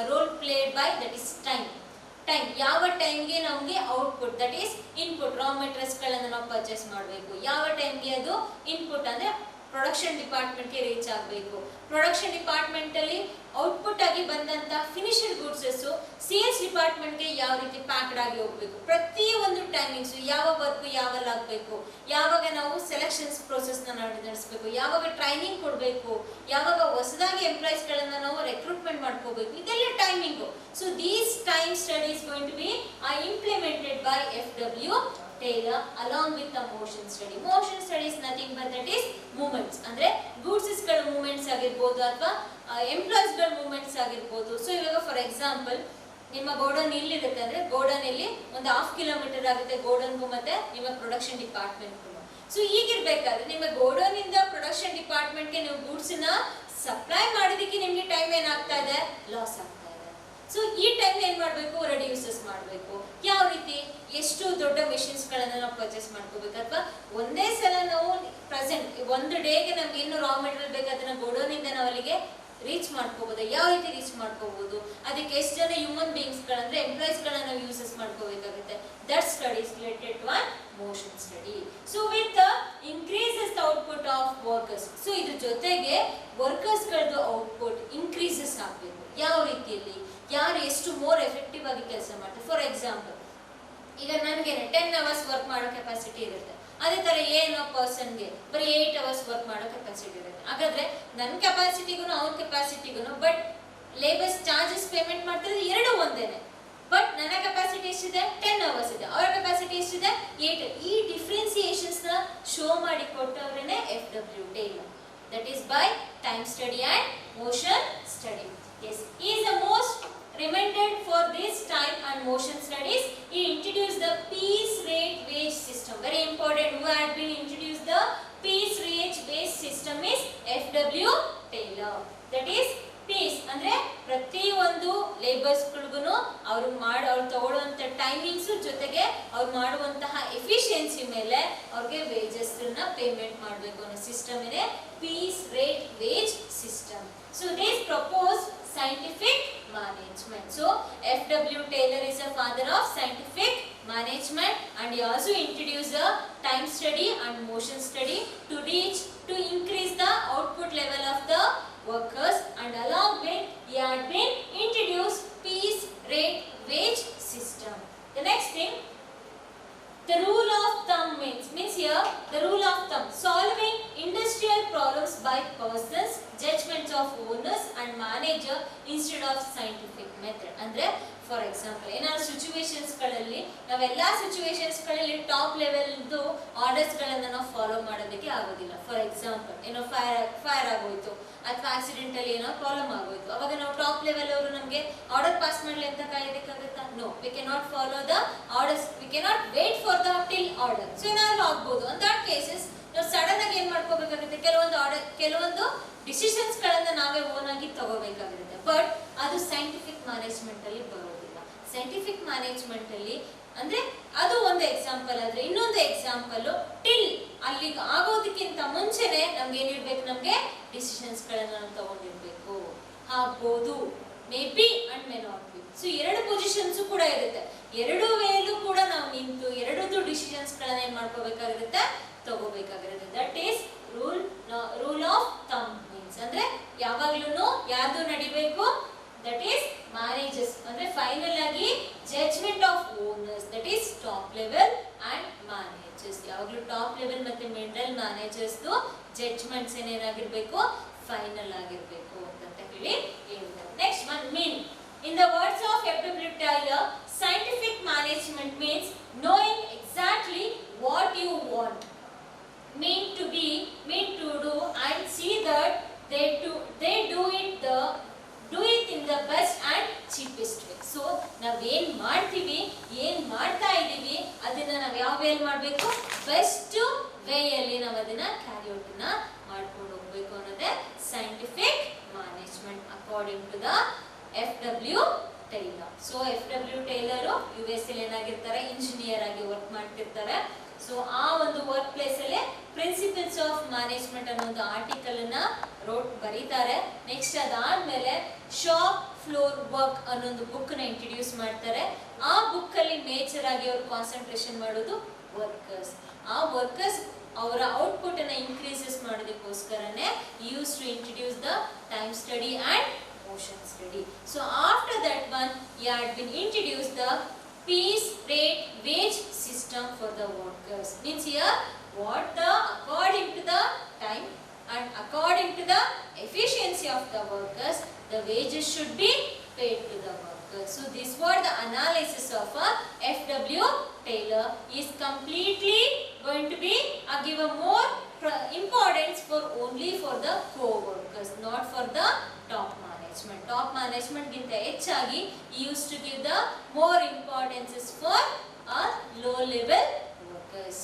role played by, that is time. ಯಾವ ಟೈಮ್ಗೆ ನಮಗೆ output, that is input, raw materials ಗಳನ್ನ ನಾವು ಪರ್ಚೇಸ್ ಮಾಡಬೇಕು. ಯಾವ ಟೈಮ್ಗೆ ಅದು ಇನ್ಪುಟ್ ಅಂದ್ರೆ ಪ್ರೊಡಕ್ಷನ್ ಡಿಪಾರ್ಟ್ಮೆಂಟ್ಗೆ ರೀಚ್ ಆಗಬೇಕು. ಪ್ರೊಡಕ್ಷನ್ ಡಿಪಾರ್ಟ್ಮೆಂಟ್ ಅಲ್ಲಿ ಔಟ್ಪುಟ್ ಆಗಿ ಬಂದಂತ ಫಿನಿಶ್ಡ್ ಗುಡ್ಸ್ ಸೇಲ್ಸ್ ಡಿಪಾರ್ಟ್ಮೆಂಟ್ಗೆ ಯಾವ ರೀತಿ ಪ್ಯಾಕ್ಡ್ ಆಗಿ ಹೋಗ್ಬೇಕು. ಪ್ರತಿ ಒಂದು ಟೈಮಿಂಗ್ಸ್, ಯಾವ ವರ್ಕ್ ಯಾವಾಗ ಆಗಬೇಕು, ಯಾವಾಗ ನಾವು ಸೆಲೆಕ್ಷನ್ಸ್ ಪ್ರೋಸೆಸ್ ನ ನಡೆಸಬೇಕು, ಯಾವಾಗ ಟ್ರೈನಿಂಗ್ ಕೊಡಬೇಕು, ಯಾವಾಗ ಹೊಸದಾಗಿ ಎಂಪ್ಲಾಯೀಸ್ ಗಳನ್ನ ನಾವು ರೆಕ್ರೂಟ್ಮೆಂಟ್ ಮಾಡ್ಕೋಬೇಕು, ಇದೆಲ್ಲ timing. So these time studies going to be implemented by FW Taylor along with the motion study. Motion study is nothing but that is movements. ಅಂದ್ರೆ goods ಗಳ ಮೂವ್ಮೆಂಟ್ಸ್ ಆಗಿರಬಹುದು ಅಥವಾ ಎಂಪ್ಲಾಯೀಸ್ ಗಳ ಮೂವ್ಮೆಂಟ್ಸ್ ಆಗಿರಬಹುದು. ಸೊ ಇವಾಗ ಫಾರ್ ಎಕ್ಸಾಂಪಲ್ ನಿಮ್ಮ ಗೋಡನ್ ಇಲ್ಲಿರುತ್ತೆ ಅಂದ್ರೆ ಗೋಡನ್ ಇಲ್ಲಿ ಒಂದು 1/2 ಕಿಲೋಮೀಟರ್ ಆಗುತ್ತೆ ಗೋಡನ್ಗೂ ಮತ್ತೆ ನಿಮ್ಮ ಪ್ರೊಡಕ್ಷನ್ ಡಿಪಾರ್ಟ್ಮೆಂಟ್ಗೂ. ಸೊ ಈಗಿರ್ಬೇಕಾದ್ರೆ ನಿಮ್ಮ ಗೋಡನ್ ಇಂದ ಪ್ರೊಡಕ್ಷನ್ ಡಿಪಾರ್ಟ್ಮೆಂಟ್ಗೆ ನೀವು ಗೂಡ್ಸ್ ನ ಸಪ್ಲೈ ಮಾಡೋದಕ್ಕೆ ನಿಮ್ಗೆ ಟೈಮ್ ಏನಾಗ್ತಾ ಇದೆ, ಲಾಸ್ ಆಗ್ತಾ ಇದೆ. ಸೊ ಈ ಟೈಮ್ ಏನ್ ಮಾಡಬೇಕು, ರೆಡ್ಯೂಸಸ್ ಮಾಡಬೇಕು. ಯಾವ ರೀತಿ, ಎಷ್ಟು ದೊಡ್ಡ ಮೆಷಿನ್ಸ್ ಗಳನ್ನ ನಾವು ಪರ್ಚೇಸ್ ಮಾಡ್ಕೋಬೇಕು, ಅಥವಾ ಒಂದೇ ಸಲ ನಾವು ಪ್ರೆಸೆಂಟ್ ಒಂದು ಡೇಗೆ ನಮ್ಗೆ ಏನು ರಾ ಮೆಟೀರಿಯಲ್ ಬೇಕು ಅದನ್ನ ಗೋಡೌನ್ ಇಂದ ನಾವು ಅಲ್ಲಿಗೆ ರೀಚ್ ಮಾಡ್ಕೋಬಹುದು. ಯಾವ ರೀತಿ ರೀಚ್ ಮಾಡ್ಕೋಬಹುದು, ಅದಕ್ಕೆ ಎಷ್ಟು ಜನ ಹ್ಯೂಮನ್ ಬೀಯಿಂಗ್ಸ್ ಗಳಂದ್ರೆ ಎಂಪ್ಲಾಯೀಸ್ ಗಳನ್ನ ನಾವು ಯೂಸಸ್ ಮಾಡ್ಕೋಬೇಕಾಗುತ್ತೆ. That study is related to one motion study. So with increases the output of workers. So ಇದ್ರ ಜೊತೆಗೆ ವರ್ಕರ್ಸ್ ಗಳದ್ದು ಔಟ್ಪುಟ್ ಇನ್ಕ್ರೀಸಸ್ ಆಗಬೇಕು. ಯಾವ ರೀತಿಯಲ್ಲಿ, ಯಾರು ಎಷ್ಟು ಮೋರ್ ಎಫೆಕ್ಟಿವ್ ಆಗಿ ಕೆಲಸ ಮಾಡ್ತಾರೆ. ಫಾರ್ ಎಕ್ಸಾಂಪಲ್ ಈಗ ನನಗೇನೆ 10 ಅವರ್ಸ್ ವರ್ಕ್ ಮಾಡೋ ಕೆಪಾಸಿಟಿ ಇರುತ್ತೆ, ಅದೇ ತರ ಏನೋ ಪರ್ಸನ್ಗೆ ಬರೀ 8 ಅವರ್ಸ್ ವರ್ಕ್ ಮಾಡೋ ಕೆಪಾಸಿಟಿ ಇರುತ್ತೆ. ಹಾಗಾದ್ರೆ ನನ್ನ ಕೆಪಾಸಿಟಿಗೂ ಅವ್ರ ಕೆಪಾಸಿಟಿಗೂ ಬಟ್ ಲೇಬರ್ಸ್ ಚಾರ್ಜಸ್ ಪೇಮೆಂಟ್ ಮಾಡ್ತಿರೋದು ಎರಡು ಒಂದೇನೆ. ಬಟ್ ನನ್ನ ಕೆಪಾಸಿಟಿ ಎಷ್ಟಿದೆ 10 ಅವರ್ಸ್ ಇದೆ, ಅವರ ಕೆಪಾಸಿಟಿ ಎಷ್ಟಿದೆ 8. ಈ ಡಿಫ್ರೆನ್ಸಿಯೇಷನ್ಸ್ ನ ಶೋ ಮಾಡಿ ಕೊಟ್ಟವರೇನೆ FW Taylor. That is by time study and motion study. Yes, he is the most recommended for this time and motion studies. He introduced the piece rate wage system. Very important. Who had been introduced the piece rate wage system is FW Taylor. That is piece ಅಂದ್ರೆ ಪ್ರತಿ ಒಂದು ಲೇಬರ್ಸ್ ಗಳಿಗೂ ಅವ್ರು ತಗೊಳ್ಳುವಂತ ಟೈಮಿಂಗ್ಸ್ ಜೊತೆಗೆ ಅವ್ರು ಮಾಡುವಂತಹ ಎಫಿಷಿಯನ್ಸಿ ಮೇಲೆ ಅವ್ರಿಗೆ ವೇಜಸ್ ನ ಪೇಮೆಂಟ್ ಮಾಡಬೇಕು ಅನ್ನೋ ಸಿಸ್ಟಮ್ ಇದೆ piece rate wage system. So this propose scientific management. So FW Taylor is a father of scientific management, and he also introduced the time study and motion study to increase the output level of the workers, and along with he had been introduced piece rate wage system. The next thing, the rule of thumb means here the rule of thumb, solving industrial problems by persons, judgments of owners and manager instead of scientific method. Andre for example ಏನಾದ್ರು ಸಿಚುವೇಶನ್ಸ್ ಗಳಲ್ಲಿ ನಾವೆಲ್ಲ ಸಿಚುವೇಶನ್ಸ್ ಗಳಲ್ಲಿ ಟಾಪ್ ಲೆವೆಲ್ ಆರ್ಡರ್ಸ್ ಗಳನ್ನ ನಾವು ಫಾಲೋ ಮಾಡೋದಕ್ಕೆ ಆಗೋದಿಲ್ಲ. ಫಾರ್ ಎಕ್ಸಾಂಪಲ್ ಏನೋ ಫೈರ್ ಆಗೋಯ್ತು ಅಥವಾ ಆಕ್ಸಿಡೆಂಟಲ್ಲಿ ಏನೋ ಪ್ರಾಬ್ಲಮ್ ಆಗೋಯ್ತು, ಅವಾಗ ನಾವು ಟಾಪ್ ಲೆವೆಲ್ ಅವರು ನಮಗೆ ಆರ್ಡರ್ ಪಾಸ್ ಮಾಡಲಿ ಅಂತ ಕಾಯೋದಕ್ಕಾಗುತ್ತಾ? No, we can not follow the orders, we can not wait for the till order. So ಏನಾದ್ರು ಆಗ್ಬೋದು. ಆನ್ ದಟ್ ಕೇಸಸ್ ನಾವು ಸಡನ್ ಆಗಿ ಏನ್ ಮಾಡ್ಕೋಬೇಕಾಗುತ್ತೆ, ಕೆಲವೊಂದು ಡಿಸಿಷನ್ಸ್ ಗಳನ್ನ ನಾವೇ ಓನ್ ಆಗಿ ತಗೋಬೇಕಾಗಿರುತ್ತೆ. ಬಟ್ ಅದು ಸೈಂಟಿಫಿಕ್ ಮ್ಯಾನೇಜ್ಮೆಂಟ್ ಅಲ್ಲಿ ಬರೋದಿಲ್ಲ. ಸೈಂಟಿಫಿಕ್ ಮ್ಯಾನೇಜ್ಮೆಂಟ್ ಅಲ್ಲಿ ಅಂದ್ರೆ ಅದು ಒಂದು ಎಕ್ಸಾಂಪಲ್ ಆದ್ರೆ, ಇನ್ನೊಂದು ಎಕ್ಸಾಂಪಲ್ ಟಿಲ್ ಅಲ್ಲಿಗೆ ಆಗೋದಕ್ಕಿಂತ ಮುಂಚೆನೆ ನಮ್ಗೆ ಏನಿರ್ಬೇಕು, ನಮ್ಗೆ ಡಿಸಿಷನ್ಸ್ ಗಳನ್ನ ನಾವು ತಗೊಂಡಿರ್ಬೇಕು. ಆಗ್ಬೋದು, may be and may not be. So ಎರಡು ಪೊಸಿಷನ್ಸ್ ಕೂಡ ಇರುತ್ತೆ. ಎರಡು ವೇಲು ಕೂಡ ನಾವು ನಿಂತು ಎರಡದು ಡಿಸಿಷನ್ಸ್ ಗಳನ್ನ ಏನ್ ಮಾಡ್ಕೋಬೇಕಾಗಿರುತ್ತೆ, ತಗೋಬೇಕಾಗಿರುತ್ತೆ. That is rule of thumb means ಅಂದ್ರೆ ಯಾವಾಗ್ಲೂ ಯಾರ್ದು ನಡಿಬೇಕು, ದಟ್ ಈಸ್ ಮ್ಯಾನೇಜರ್ಸ್ ಅಂದ್ರೆ ಫೈನಲ್ ಆಗಿ judgement of owners, that is top level and managers. ಯಾವಾಗ್ಲೂ ಟಾಪ್ ಲೆವೆಲ್ ಮತ್ತೆ ಮಿಡಲ್ ಮ್ಯಾನೇಜರ್ಸ್ ಜಡ್ಜ್ಮೆಂಟ್ಸ್ ಏನಾಗಿರ್ಬೇಕು, ಫೈನಲ್ ಆಗಿರ್ಬೇಕು ಅಂತ ಹೇಳಿ ಹೇಳ್ತಾರೆ. Next one mean. In the words of FW Taylor, scientific management means knowing exactly what you want, mean to do, and see that they do it in the best and cheapest way. So ನಾವು ಏನ್ ಮಾಡ್ತೀವಿ, ಏನ್ ಮಾಡ್ತಾ ಇದೀವಿ, ಅದನ್ನ ನಾವು ಯಾವ ವೇ ಅಲ್ಲಿ ಮಾಡಬೇಕು, ಬೆಸ್ಟ್ ವೇ ಅಲ್ಲಿ ನಾವು ಅದನ್ನ ಕ್ಯಾರಿ ಔಟ್ ಮಾಡ್ಕೊಂಡು ಹೋಗ್ಬೇಕು ಅನ್ನೋದೇ scientific management according to the FW Taylor. So FW Taylor US ಅಲ್ಲಿ ಏನಾಗಿರ್ತಾರೆ, ಇಂಜಿನಿಯರ್ ಆಗಿ ವರ್ಕ್ ಮಾಡ್ತಿರ್ತಾರೆ. ಸೊ ಆ ಒಂದು ವರ್ಕ್ ಪ್ಲೇಸ್ ಅಲ್ಲಿ ಪ್ರಿನ್ಸಿಪಲ್ಸ್ ಆಫ್ ಮ್ಯಾನೇಜ್ಮೆಂಟ್ ಅನ್ನೋ ಒಂದು ಆರ್ಟಿಕಲ್ ಅನ್ನ ಬರೀತಾರೆ. ನೆಕ್ಸ್ಟ್ ಅದಾದ್ಮೇಲೆ ಶಾಪ್ ಫ್ಲೋರ್ ವರ್ಕ್ ಅನ್ನೋ ಒಂದು ಬುಕ್ ನ ಇಂಟ್ರೊಡ್ಯೂಸ್ ಮಾಡ್ತಾರೆ. ಆ ಬುಕ್ ಅಲ್ಲಿ ಮೇಜರ್ ಆಗಿ ಅವರು ಕಾನ್ಸಂಟ್ರೇಷನ್ ಮಾಡೋದು ವರ್ಕರ್ಸ್. ಆ ವರ್ಕರ್ಸ್ ಅವರ ಔಟ್ಪುಟ್ ಅನ್ನ ಇನ್ಕ್ರೀಸಸ್ ಮಾಡೋದಕ್ಕೋಸ್ಕರನೇ use to introduce the time study and motion study. So after that one, he had been introduced the piece rate wage system for the workers. Means here what the according to the time and according to the efficiency of the workers, the wages should be paid to the workers. So this was the analysis of FW Taylor. Is completely going to be give a more importance for only for the co-workers, not for the top management. Top management ಗಿಂತ ಹೆಚ್ಚಾಗಿ used to give the more importances for low level workers.